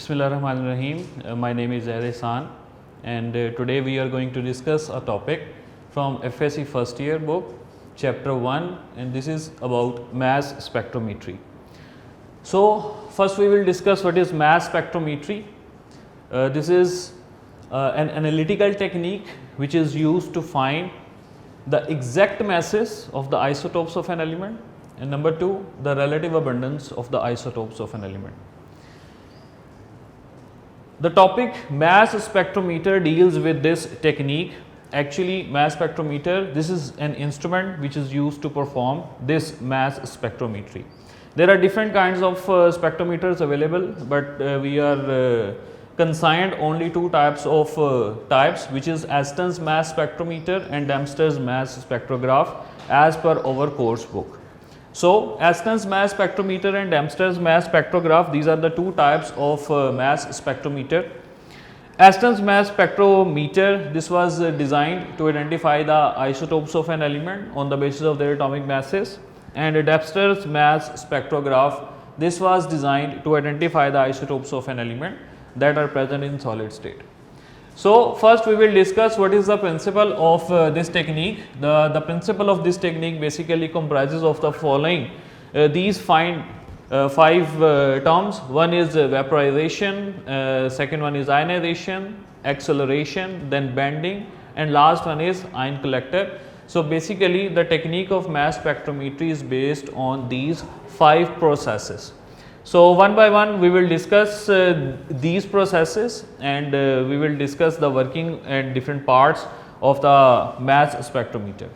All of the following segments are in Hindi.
Bismillahirrahmanirrahim. My name is Zaid Ehsan and today we are going to discuss a topic from FSC first year book, chapter 1, and this is about mass spectrometry. So, first we will discuss what is mass spectrometry. This is an analytical technique which is used to find the exact masses of the isotopes of an element, and number 2, the relative abundance of the isotopes of an element. The topic mass spectrometer deals with this technique. Actually, mass spectrometer, this is an instrument which is used to perform this mass spectrometry. There are different kinds of spectrometers available, but we are consigned only two types of types, which is Aston's mass spectrometer and Dempster's mass spectrograph as per our course book. So, Aston's mass spectrometer and Dempster's mass spectrograph, these are the two types of mass spectrometer. Aston's mass spectrometer, this was designed to identify the isotopes of an element on the basis of their atomic masses, and Dempster's mass spectrograph, this was designed to identify the isotopes of an element that are present in solid state. So, first we will discuss what is the principle of this technique. The principle of this technique basically comprises of the following. These five terms. One is vaporization, second one is ionization, acceleration, then bending, and last one is ion collector. So, basically the technique of mass spectrometry is based on these 5 processes. So, one by one we will discuss these processes, and we will discuss the working and different parts of the mass spectrometer.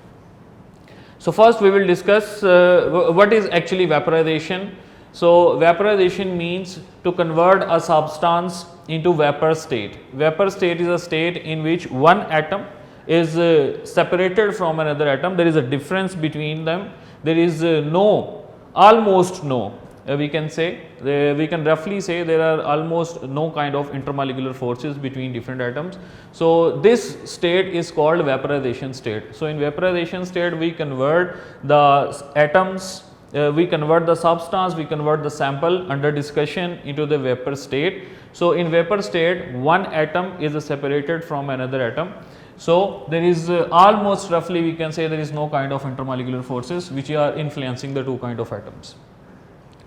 So, first we will discuss what is actually vaporization. So, vaporization means to convert a substance into vapor state. Vapor state is a state in which one atom is separated from another atom. There is a difference between them. There is almost no. We can say, we can roughly say there are almost no kind of intermolecular forces between different atoms. So, this state is called vaporization state. So, in vaporization state we convert the atoms, we convert the substance, we convert the sample under discussion into the vapor state. So, in vapor state one atom is separated from another atom. So, there is almost roughly we can say there is no kind of intermolecular forces which are influencing the two kind of atoms.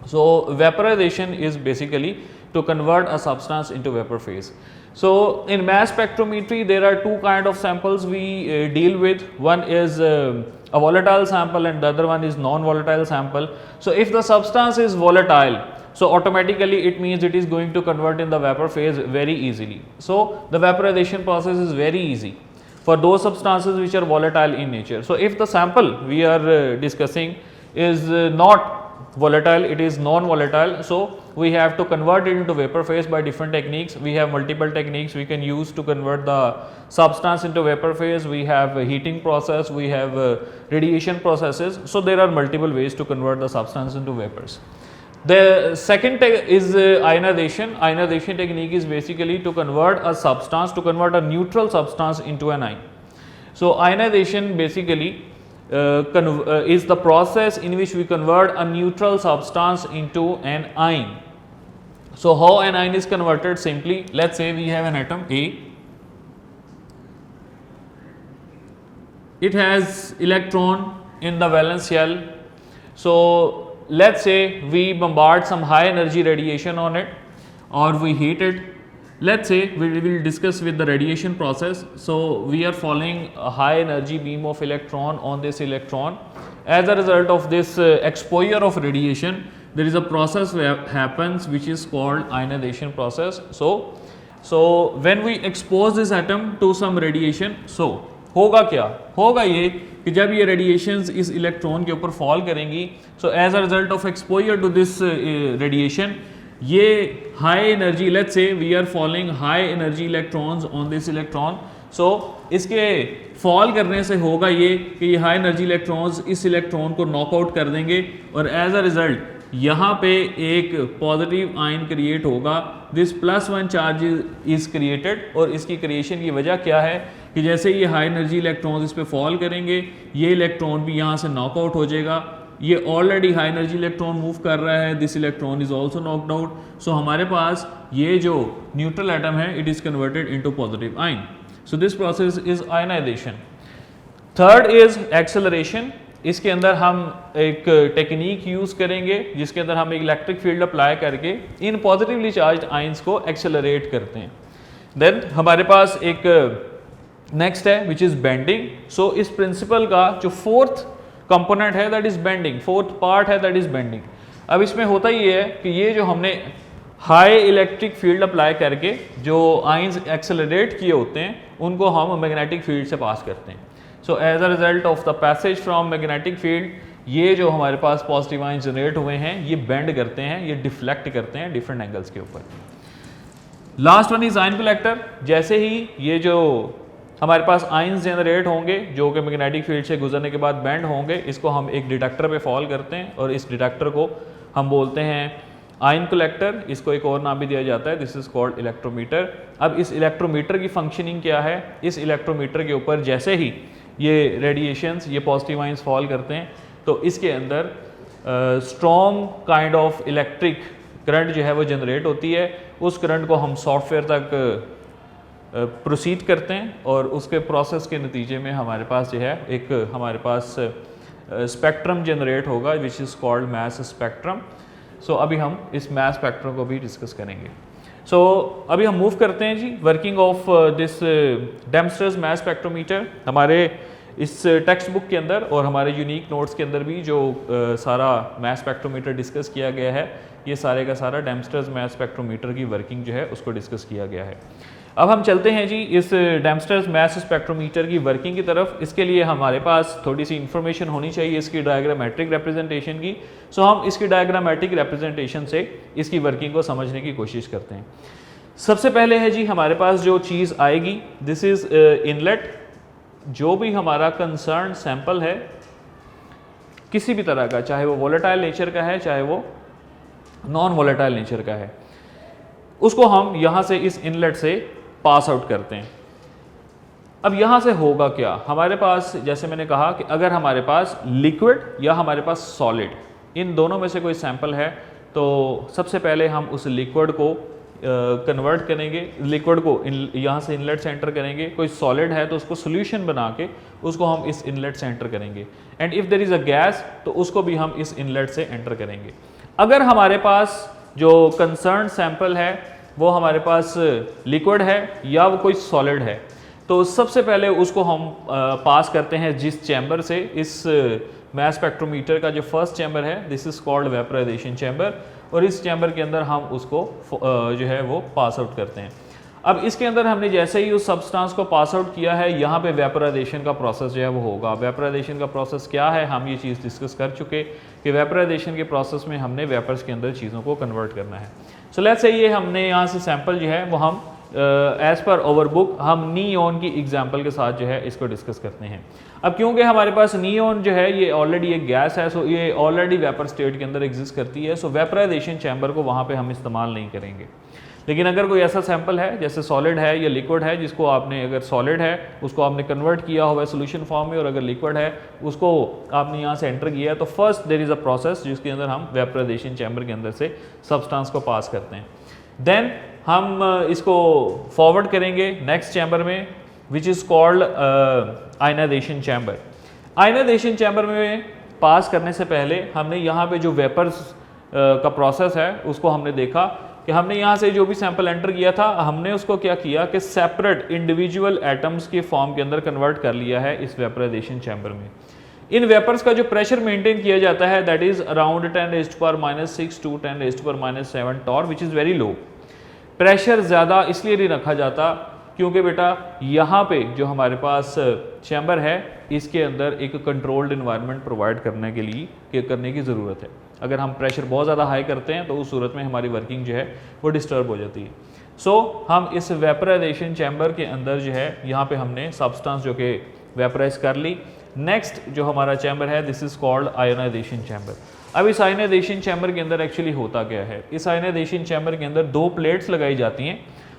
So, vaporization is basically to convert a substance into vapor phase. So, in mass spectrometry there are two kind of samples we deal with. One is a volatile sample and the other one is non-volatile sample. So, if the substance is volatile, so automatically it means it is going to convert in the vapor phase very easily. So, the vaporization process is very easy for those substances which are volatile in nature. So, if the sample we are discussing is not volatile, it is non-volatile. So, we have to convert it into vapor phase by different techniques. We have multiple techniques we can use to convert the substance into vapor phase. We have a heating process, we have radiation processes. So, there are multiple ways to convert the substance into vapors. The second is ionization. Ionization technique is basically to convert a substance, to convert a neutral substance into an ion. So, ionization basically is the process in which we convert a neutral substance into an ion. So, how an ion is converted? Simply, let us say we have an atom A, it has electron in the valence shell. So, let us say we bombard some high energy radiation on it or we heat it. Let us say we will discuss with the radiation process. So, we are following a high energy beam of electron on this electron. As a result of this exposure of radiation, there is a process that happens which is called ionization process. So, when we expose this atom to some radiation, so होगा क्या? होगा ये कि जब ये radiations इस electron के ऊपर fall करेंगी, so as a result of exposure to this radiation, ये high energy, let's say we are falling high energy electrons on this electron. So, इसके fall करने से होगा ये कि ये high energy electrons इस electron को knock out कर देंगे और as a result यहाँ पे एक पॉजिटिव आयन क्रिएट होगा. दिस +1 चार्ज इज क्रिएटेड और इसकी क्रिएशन की वजह क्या है कि जैसे ये हाई एनर्जी इलेक्ट्रॉन्स इस पे फॉल करेंगे, ये इलेक्ट्रॉन भी यहाँ से नॉकआउट हो जाएगा, ये already high energy electron move कर रहा है, this electron is also knocked out. So हमारे पास ये जो न्यूट्रल एटम है it is converted into positive ion. So this process is ionisation. Third is acceleration. इसके अंदर हम एक टेक्निक यूज़ करेंगे जिसके अंदर हम एक इलेक्ट्रिक फील्ड अप्लाई करके इन पॉजिटिवली चार्ज्ड आयंस को एक्सेलरेट करते हैं। देन हमारे पास एक नेक्स्ट है विच इज़ बेंडिंग। सो इस प्रिंसिपल का जो फोर्थ कंपोनेंट है that is bending, fourth part है दैट इज़ बेंडिंग। अब इसमें होता ये है कि ये जो हमने हाई इलेक्ट्रिक फील्ड अप्लाई करके जो आयंस एक्सेलरेट किए होते हैं उनको हम मैग्नेटिक फील्ड से पास करते हैं। So as a result of the passage from magnetic field ये जो हमारे पास पॉजिटिव आयंस जनरेट हुए हैं ये बेंड करते हैं, ये डिफ्लेक्ट करते हैं डिफरेंट एंगल्स के ऊपर। Last one is ion collector. जैसे ही ये जो हमारे पास आयंस जनरेट होंगे जो कि मैग्नेटिक फील्ड से गुजरने के बाद बेंड होंगे, इसको हम एक डिटेक्टर पे फॉल करते हैं और इस डिटेक्टर को हम बोलते हैं आयन कलेक्टर। इसको एक और नाम भी दिया जाता है, दिस इज कॉल्ड इलेक्ट्रोमीटर। अब इस इलेक्ट्रोमीटर की फंक्शनिंग क्या है, इस इलेक्ट्रोमीटर के ऊपर जैसे ही ये रेडिएशंस ये पॉजिटिव आयंस फॉल करते हैं तो इसके अंदर strong kind of electric current जो है वो जनरेट होती है। उस करंट को हम सॉफ्टवेयर तक प्रोसीड करते हैं और उसके प्रोसेस के नतीजे में हमारे पास जो है एक हमारे पास स्पेक्ट्रम जनरेट होगा which is called mass spectrum. So अभी हम इस मैस स्पेक्ट्रम को भी डिस्कस करेंगे। सो अभी हम मूव करते हैं जी working of this Dempster's mass spectrometer. हमारे इस टेक्स्ट बुक के अंदर और हमारे यूनिक नोट्स के अंदर भी जो सारा मैस स्पेक्ट्रोमीटर डिस्कस किया गया है ये सारे का सारा डेम्स्टर्स मैस स्पेक्ट्रोमीटर की वर्किंग जो है उसको डिस्कस किया गया है। अब हम चलते हैं जी इस डेम्स्टर्स मैस स्पेक्ट्रोमीटर की वर्किंग की तरफ। इसके लिए हमारे पास थोड़ी सी इन्फॉर्मेशन होनी चाहिए इसकी डायग्रामेट्रिक रिप्रेजेंटेशन की। सो हम इसकी डायग्रामेट्रिक रिप्रेजेंटेशन से इसकी वर्किंग को समझने की कोशिश करते हैं। सबसे पहले है जी हमारे पास जो चीज़ आएगी दिस इज़ इनलेट। जो भी हमारा कंसर्न सैंपल है किसी भी तरह का, चाहे वो वोलेटाइल नेचर का है चाहे वो नॉन वोलेटाइल नेचर का है, उसको हम यहाँ से इस इनलेट से पास आउट करते हैं। अब यहाँ से होगा क्या, हमारे पास जैसे मैंने कहा कि अगर हमारे पास लिक्विड या हमारे पास सॉलिड इन दोनों में से कोई सैंपल है तो सबसे पहले हम उस लिक्विड को कन्वर्ट करेंगे, लिक्विड को यहाँ से इनलेट से एंटर करेंगे। कोई सॉलिड है तो उसको सोल्यूशन बना के उसको हम इस इनलेट से एंटर करेंगे। And if there is a gas तो उसको भी हम इस इनलेट से एंटर करेंगे। अगर हमारे पास जो कंसर्न सैंपल है वो हमारे पास लिक्विड है या वो कोई सॉलिड है तो सबसे पहले उसको हम पास करते हैं जिस चैम्बर से, इस मैस स्पेक्ट्रोमीटर का जो फर्स्ट चैम्बर है this is called vaporization chamber, और इस चैम्बर के अंदर हम उसको जो है वो पास आउट करते हैं। अब इसके अंदर हमने जैसे ही उस सब्सटेंस को पास आउट किया है यहाँ पे वेपराइजेशन का प्रोसेस जो है वो होगा। वेपराइजेशन का प्रोसेस क्या है हम ये चीज़ डिस्कस कर चुके कि वेपराइजेशन के प्रोसेस में हमने वेपर्स के अंदर चीज़ों को कन्वर्ट करना है। सो लेट्स से ये हमने यहाँ से सैंपल जो है वो हम एज़ पर ओवर बुक हम नियॉन की एग्जांपल के साथ जो है इसको डिस्कस करते हैं। अब क्योंकि हमारे पास नियॉन जो है ये ऑलरेडी एक गैस है, सो ये ऑलरेडी वेपर स्टेट के अंदर एग्जिस्ट करती है, सो वेपराइजेशन चैम्बर को वहाँ पे हम इस्तेमाल नहीं करेंगे। लेकिन अगर कोई ऐसा सैंपल है जैसे सॉलिड है या लिक्विड है जिसको आपने, अगर सॉलिड है उसको आपने कन्वर्ट किया हुआ है सोल्यूशन फॉर्म में, और अगर लिक्विड है उसको आपने यहाँ से एंटर किया है, तो first there is a process जिसके अंदर हम वेपराइजेशन चैम्बर के अंदर से सब्सटेंस को पास करते हैं। देन हम इसको फॉरवर्ड करेंगे नेक्स्ट चैम्बर में which is called ionization chamber. Ionization chamber में पास करने से पहले हमने यहाँ पे जो वेपर्स का प्रोसेस है उसको हमने देखा कि हमने यहाँ से जो भी सैंपल एंटर किया था हमने उसको क्या किया कि सेपरेट इंडिविजुअल एटम्स के फॉर्म के अंदर कन्वर्ट कर लिया है इस वेपराइजेशन चैम्बर में। इन वेपर्स का जो प्रेशर मेंटेन किया जाता है that is around 10⁻⁻6 to 10⁻⁻7 torr which is very low. Pressure ज़्यादा इसलिए नहीं रखा जाता क्योंकि बेटा यहाँ पे जो हमारे पास चैम्बर है इसके अंदर एक कंट्रोल्ड इन्वायरमेंट प्रोवाइड करने के लिए करने की ज़रूरत है। अगर हम प्रेशर बहुत ज़्यादा हाई करते हैं तो उस सूरत में हमारी वर्किंग जो है वो डिस्टर्ब हो जाती है। सो हम इस वेपराइजेशन चैम्बर के अंदर जो है यहाँ पे हमने सब्सटेंस जो कि वेपराइज कर ली। नेक्स्ट जो हमारा चैम्बर है this is called ionization chamber. अब इस आयनाइजेशन चैम्बर के अंदर एक्चुअली होता क्या है, इस आयनाइजेशन चैम्बर के अंदर दो प्लेट्स लगाई जाती हैं।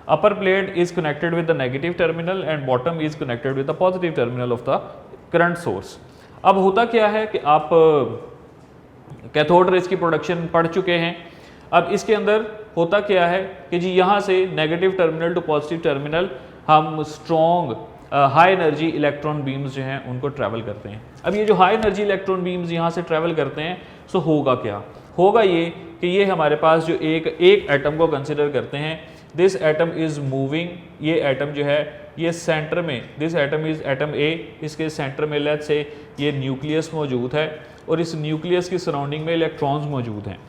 Upper plate is connected with the negative terminal and bottom is connected with the positive terminal of the current source. अब होता क्या है कि आप कैथोड रेज की प्रोडक्शन पढ़ चुके हैं। अब इसके अंदर होता क्या है कि जी यहाँ से negative terminal to positive terminal हम strong high energy electron beams जो हैं उनको ट्रैवल करते हैं। अब ये जो हाई एनर्जी इलेक्ट्रॉन बीम्स यहाँ से ट्रैवल करते हैं, सो होगा क्या, होगा ये कि ये हमारे पास जो एक एटम को कंसिडर करते हैं, दिस एटम इज़ मूविंग, ये एटम जो है ये सेंटर में, this atom is atom A, इसके सेंटर में लेट्स से ये न्यूक्लियस मौजूद है और इस न्यूक्लियस की सराउंडिंग में इलेक्ट्रॉन्स मौजूद हैं।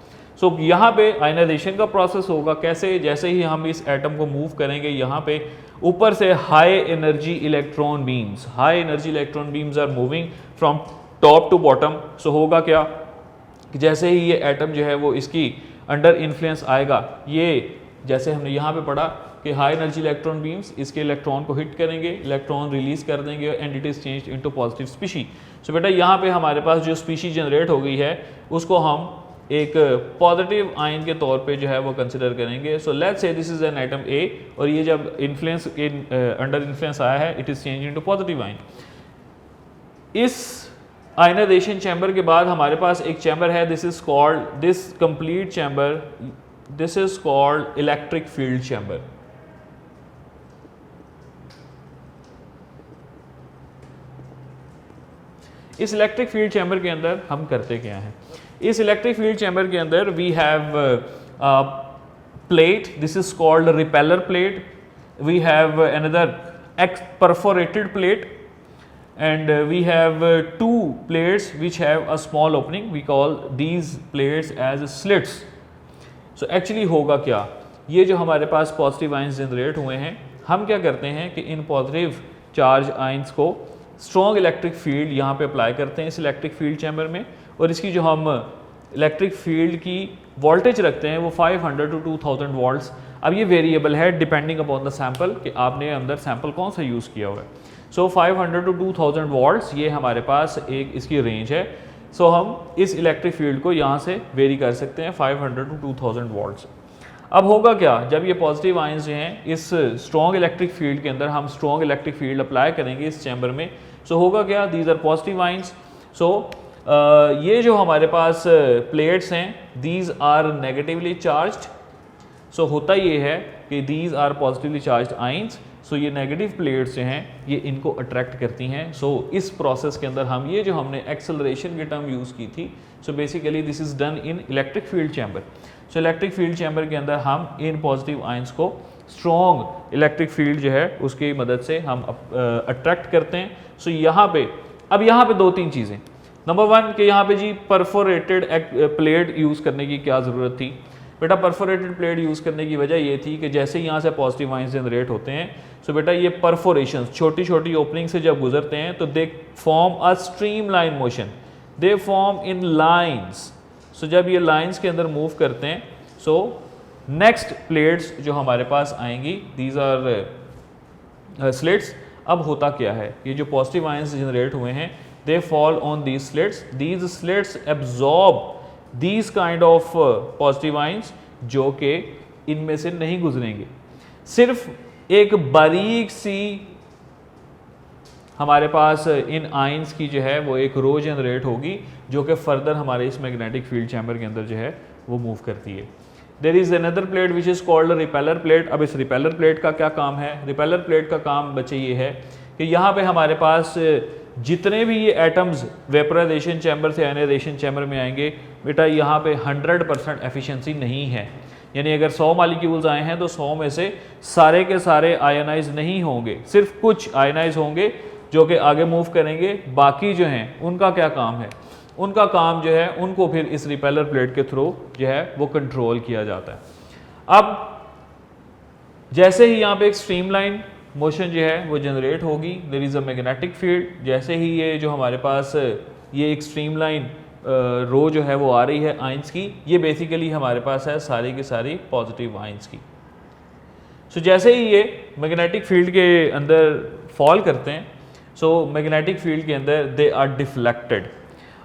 सो यहाँ पे आयनाइजेशन का प्रोसेस होगा कैसे, जैसे ही हम इस एटम को मूव करेंगे यहाँ पे ऊपर से high energy electron beams, high energy electron beams are moving from top to bottom. So होगा क्या कि जैसे ही ये एटम जो है वो इसकी अंडर इन्फ्लुएंस आएगा, ये जैसे हमने यहाँ पे पढ़ा कि हाई एनर्जी इलेक्ट्रॉन बीम्स इसके इलेक्ट्रॉन को हिट करेंगे, इलेक्ट्रॉन रिलीज कर देंगे and it is changed into positive species. So बेटा यहाँ पे हमारे पास जो स्पीशी जनरेट हो गई है उसको हम एक पॉजिटिव आयन के तौर पे जो है वो कंसिडर करेंगे। So let's say this is an atom A और ये जब इन्फ्लुएंस अंडर इन्फ्लुएंस आया है it is change into positive ion. इस आयनाइजेशन चैम्बर के बाद हमारे पास एक चैम्बर है, this is called, this complete chamber, this is called electric field chamber. इस इलेक्ट्रिक फील्ड चैम्बर के अंदर हम करते क्या हैं, इस इलेक्ट्रिक फील्ड चैम्बर के अंदर we have plate, this is called repeller plate, we have another perforated plate and we have two plates which have a small opening, we call these plates as slits. So actually होगा क्या, ये जो हमारे पास पॉजिटिव आयंस जनरेट हुए हैं, हम क्या करते हैं कि इन पॉजिटिव चार्ज आयंस को स्ट्रॉन्ग इलेक्ट्रिक फील्ड यहाँ पे अप्लाई करते हैं इस इलेक्ट्रिक फील्ड चैम्बर में, और इसकी जो हम इलेक्ट्रिक फील्ड की वोल्टेज रखते हैं वो 500 to 2000 वोल्ट्स। अब ये वेरिएबल है डिपेंडिंग अपॉन द सैम्पल कि आपने अंदर सैम्पल कौन सा यूज़ किया हुआ है। सो 500 to 2000 वोल्ट्स ये हमारे पास एक इसकी रेंज है। सो हम इस इलेक्ट्रिक फील्ड को यहाँ से वेरी कर सकते हैं 500 to 2000 वोल्ट्स। अब होगा क्या, जब ये पॉजिटिव आयंस जो हैं इस स्ट्रॉन्ग इलेक्ट्रिक फील्ड के अंदर हम स्ट्रॉन्ग इलेक्ट्रिक फील्ड अप्लाई करेंगे इस चैम्बर में, सो होगा क्या, these are positive ions. So ये जो हमारे पास प्लेट्स हैं these are negatively charged. So होता ये है कि these are positively charged ions. So ये नेगेटिव प्लेट्स जो हैं ये इनको अट्रैक्ट करती हैं। सो इस प्रोसेस के अंदर हम ये जो हमने एक्सेलरेशन की टर्म यूज़ की थी, so basically this is done in electric field chamber. So electric field chamber के अंदर हम इन पॉजिटिव आयंस को स्ट्रॉन्ग इलेक्ट्रिक फील्ड जो है उसकी मदद से हम अट्रैक्ट करते हैं। सो यहाँ पे अब यहाँ पे दो तीन चीज़ें, नंबर वन कि यहाँ पे जी परफोरेटेड प्लेट यूज़ करने की क्या ज़रूरत थी। बेटा परफोरेटेड प्लेट यूज़ करने की वजह ये थी कि जैसे यहाँ से पॉजिटिव आयंस जनरेट होते हैं, सो बेटा ये परफोरेशन छोटी छोटी ओपनिंग से जब गुजरते हैं तो they form a stream line motion, they form in lines. So जब ये लाइन्स के अंदर मूव करते हैं, सो नेक्स्ट प्लेट्स जो हमारे पास आएंगी दीज आर स्लिट्स। अब होता क्या है, ये जो पॉजिटिव आयंस जनरेट हुए हैं they fall on these slits absorb these kind of positive ions जो कि इनमें से नहीं गुजरेंगे। सिर्फ एक बारीक सी हमारे पास इन आयंस की जो है वो एक रो जनरेट होगी जो कि फर्दर हमारे इस मैग्नेटिक फील्ड चैम्बर के अंदर जो है वो मूव करती है। There is another plate which is called repeller plate. अब इस रिपेलर प्लेट का क्या काम है, रिपेलर प्लेट का काम बच्चे ये है कि यहाँ पे हमारे पास जितने भी ये एटम्स वेपराइजेशन चैम्बर से आयनाइजेशन चैम्बर में आएंगे, बेटा यहाँ पे 100% एफिशिएंसी नहीं है। यानी अगर 100 मॉलिक्यूल्स आए हैं तो 100 में से सारे के सारे आयनाइज नहीं होंगे, सिर्फ कुछ आयनाइज होंगे जो कि आगे मूव करेंगे। बाकी जो हैं उनका क्या काम है, उनका काम जो है उनको फिर इस रिपेलर प्लेट के थ्रू जो है वो कंट्रोल किया जाता है। अब जैसे ही यहाँ पे एक स्ट्रीमलाइन मोशन जो है वो जनरेट होगी, there is a magnetic field. जैसे ही ये जो हमारे पास ये एक स्ट्रीमलाइन रो जो है वो आ रही है आयंस की, ये बेसिकली हमारे पास है सारी की सारी पॉजिटिव आयंस की। सो जैसे ही ये मैग्नेटिक फील्ड के अंदर फॉल करते हैं, सो मैग्नेटिक फील्ड के अंदर दे आर डिफ्लेक्टेड।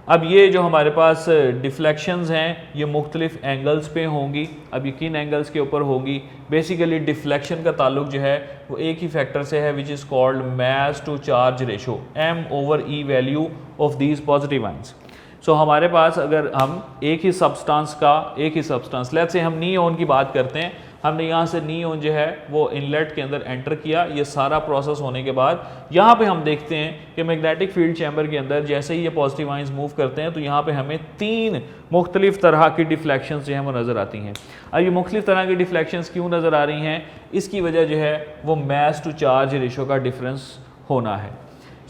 अब ये जो हमारे पास डिफ्लेक्शंस हैं ये मुख्तलिफ एंगल्स पे होंगी। अब ये किन एंगल्स के ऊपर होगी, बेसिकली डिफ्लेक्शन का ताल्लुक जो है वो एक ही फैक्टर से है which is called mass to charge ratio, m/e value of these positive ions. So हमारे पास अगर हम एक ही सब्सटेंस लेट्स से हम नियोन की बात करते हैं, हमने यहाँ से नियोन जो है वो इनलेट के अंदर एंटर किया, ये सारा प्रोसेस होने के बाद यहाँ पे हम देखते हैं कि मैग्नेटिक फील्ड चैम्बर के अंदर जैसे ही ये पॉजिटिव आयंस मूव करते हैं तो यहाँ पे हमें 3 मुख्तलिफ तरह की डिफ्लेक्शंस जो हैं वो नज़र आती हैं। अब ये मुख्तलिफ तरह की डिफ्लेक्शंस क्यों नज़र आ रही हैं, इसकी वजह जो है वो मास टू चार्ज रेशो का डिफरेंस होना है।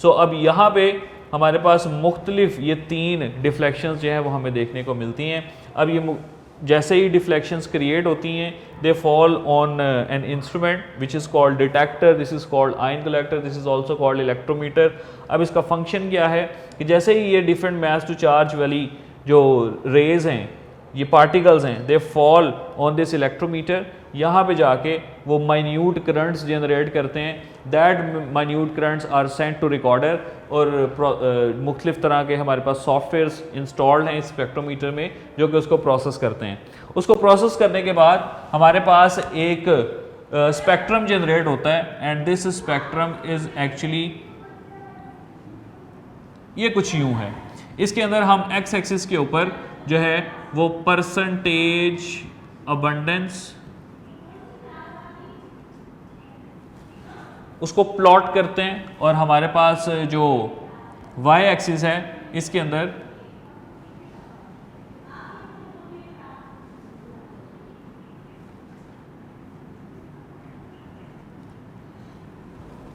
सो अब यहाँ पे हमारे पास मुख्तलिफ ये 3 डिफ्लेक्शंस जो है वो हमें देखने को मिलती हैं। अब ये जैसे ही डिफ्लेक्शंस क्रिएट होती हैं they fall on an instrument which is called detector, this is called ion collector, this is also called electrometer. अब इसका फंक्शन क्या है कि जैसे ही ये डिफरेंट मास टू चार्ज वाली जो रेज हैं, ये पार्टिकल्स हैं, they fall on this electrometer, यहाँ पे जाके वो माइन्यूट करंट्स जनरेट करते हैं। That minute currents are sent to recorder और मुख्तलिफ तरह के हमारे पास सॉफ्टवेयर्स इंस्टॉल्ड हैं इस स्पेक्ट्रोमीटर में जो कि उसको प्रोसेस करते हैं। उसको प्रोसेस करने के बाद हमारे पास एक स्पेक्ट्रम जनरेट होता है and this spectrum is actually ये कुछ यूं है। इसके अंदर हम एक्स एक्सिस के ऊपर जो है वो परसेंटेज अबंडेंस उसको प्लॉट करते हैं और हमारे पास जो वाई एक्सिस है इसके अंदर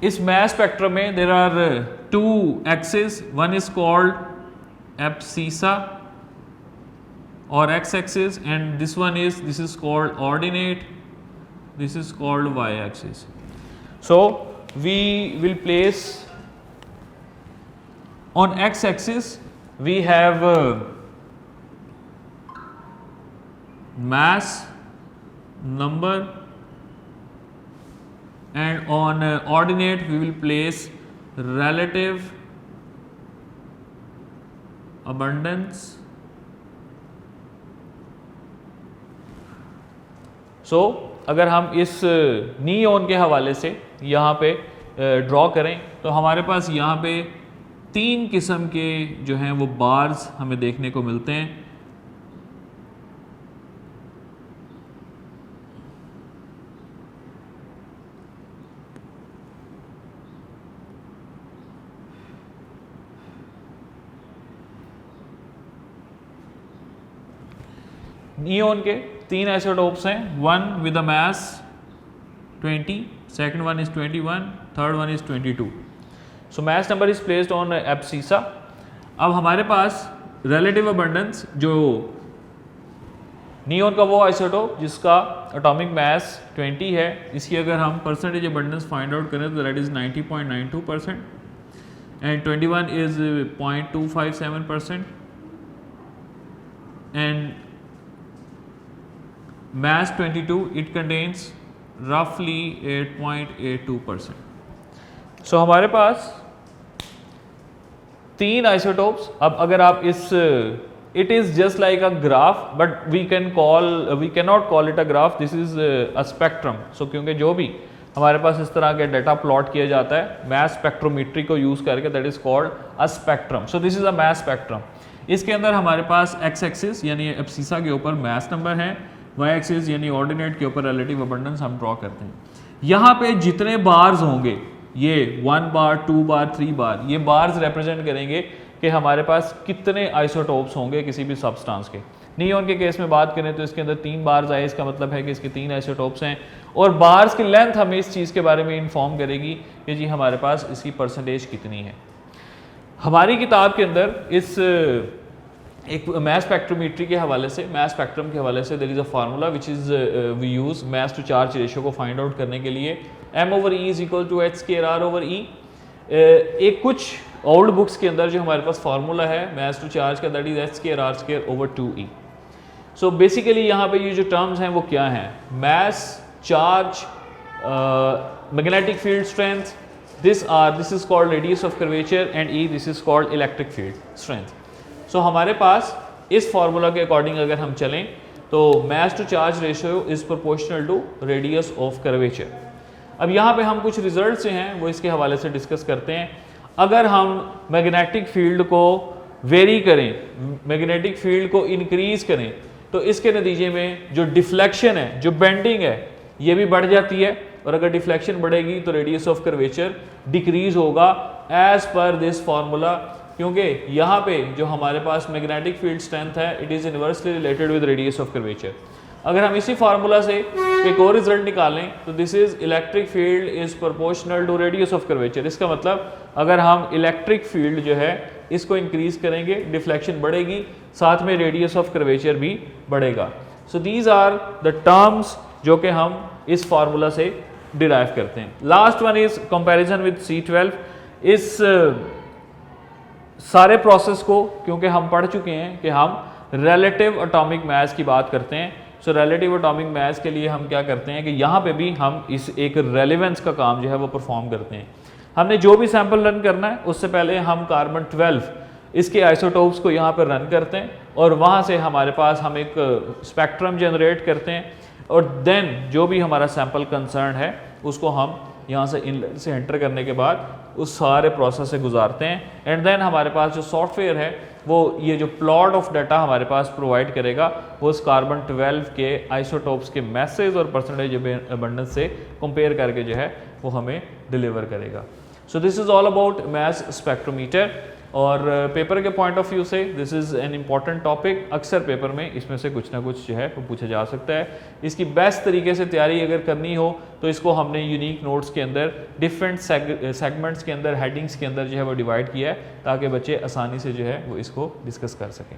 इस मास स्पेक्ट्रम में there are 2 axis, one is called abscissa or X axis and this is called ordinate, this is called Y axis. So we will place on x axis we have mass number and on ordinate we will place relative abundance. So अगर हम इस नियोन के हवाले से यहाँ पे ड्रॉ करें तो हमारे पास यहाँ पे 3 किस्म के जो हैं वो बार्स हमें देखने को मिलते हैं। नियोन के 3 आइसोटोप्स हैं, one with a mass 20, second one is 21, third one is 22. So mass number is placed on abscissa. अब हमारे पास relative abundance जो नियोन का वो आइसोटोप जिसका एटॉमिक मास 20 है, इसकी अगर हम परसेंटेज अबंडेंस फाइंड आउट करें तो that is 90.92% and 21 is 0.257% and mass 22 it contains roughly 8.82%. So हमारे पास 3 आइसोटोप्स। अब अगर आप इस it is just like a graph but we can not call it a graph, this is a spectrum. So क्योंकि जो भी हमारे पास इस तरह के डाटा प्लॉट किया जाता है मास स्पेक्ट्रोमेट्री को यूज़ करके, that is called a spectrum. So this is a mass spectrum. इसके अंदर हमारे पास एक्स एक्सिस यानी एब्सिसा के ऊपर मास नंबर है, वाई एक्सिस यानी ऑर्डिनेट के ऊपर रिलेटिव अबंडेंस हम ड्रॉ करते हैं। यहाँ पे जितने बार्स होंगे ये 1 बार 2 बार 3 बार, ये बार्स रिप्रेजेंट करेंगे कि हमारे पास कितने आइसोटोप्स होंगे किसी भी सब्सटेंस के। नियोन के केस में बात करें तो इसके अंदर 3 बार्स आए, इसका मतलब है कि इसके 3 आइसोटोप्स हैं और बार्स की लेंथ हमें इस चीज़ के बारे में इंफॉर्म करेगी कि जी हमारे पास इसकी परसेंटेज कितनी है। हमारी किताब के अंदर इस एक मास स्पेक्ट्रोमेट्री के हवाले से, मास स्पेक्ट्रम के हवाले से there is a formula which is we use mass to charge ratio को फाइंड आउट करने के लिए, m/e is equal to h²r/e। एक कुछ ओल्ड बुक्स के अंदर जो हमारे पास फार्मूला है मास टू चार्ज का, that is h²r²/2e। So basically यहाँ पे ये जो टर्म्स हैं वो क्या हैं, mass, charge, magnetic field strength, this is called radius of curvature and e this is called electric field strength. So हमारे पास इस फार्मूला के अकॉर्डिंग अगर हम चलें तो mass to charge ratio is proportional to radius of curvature. अब यहाँ पे हम कुछ रिजल्ट जो हैं वो इसके हवाले से डिस्कस करते हैं। अगर हम मैग्नेटिक फील्ड को वेरी करें, मैग्नेटिक फील्ड को इंक्रीज करें, तो इसके नतीजे में जो डिफ्लेक्शन है, जो बेंडिंग है, ये भी बढ़ जाती है। और अगर डिफ्लेक्शन बढ़ेगी तो रेडियस ऑफ कर्वेचर डिक्रीज होगा एज पर दिस फार्मूला, क्योंकि यहाँ पे जो हमारे पास मैग्नेटिक फील्ड स्ट्रेंथ है it is inversely related with radius of curvature. अगर हम इसी फार्मूला से एक और रिजल्ट निकालें तो this is electric field is proportional to radius of curvature. इसका मतलब अगर हम इलेक्ट्रिक फील्ड जो है इसको इंक्रीज करेंगे, डिफ्लेक्शन बढ़ेगी, साथ में रेडियस ऑफ कर्वेचर भी बढ़ेगा। So these are the terms जो कि हम इस फार्मूला से डिराइव करते हैं। Last one is comparison with C12। इस सारे प्रोसेस को क्योंकि हम पढ़ चुके हैं कि हम रिलेटिव एटॉमिक मास की बात करते हैं, सो रिलेटिव एटॉमिक मास के लिए हम क्या करते हैं कि यहाँ पे भी हम इस एक रेलेवेंस का काम जो है वो परफॉर्म करते हैं। हमने जो भी सैंपल रन करना है उससे पहले हम कार्बन 12 इसके आइसोटोप्स को यहाँ पर रन करते हैं और वहाँ से हमारे पास हम एक स्पेक्ट्रम जनरेट करते हैं और देन जो भी हमारा सैंपल कंसर्न है उसको हम यहाँ से इनलेट से एंटर करने के बाद उस सारे प्रोसेस से गुजारते हैं एंड देन हमारे पास जो सॉफ्टवेयर है वो ये जो प्लॉट ऑफ डाटा हमारे पास प्रोवाइड करेगा वो उस कार्बन 12 के आइसोटोप्स के मैसेज और परसेंटेज अबंडेंस से कंपेयर करके जो है वो हमें डिलीवर करेगा। So this is all about mass spectrometer और पेपर के पॉइंट ऑफ व्यू से this is an important topic. अक्सर पेपर में इसमें से कुछ ना कुछ जो है वो पूछा जा सकता है। इसकी बेस्ट तरीके से तैयारी अगर करनी हो तो इसको हमने यूनिक नोट्स के अंदर डिफरेंट सेगमेंट्स के अंदर हेडिंग्स के अंदर जो है वो डिवाइड किया है ताकि बच्चे आसानी से जो है वो इसको डिस्कस कर सकें।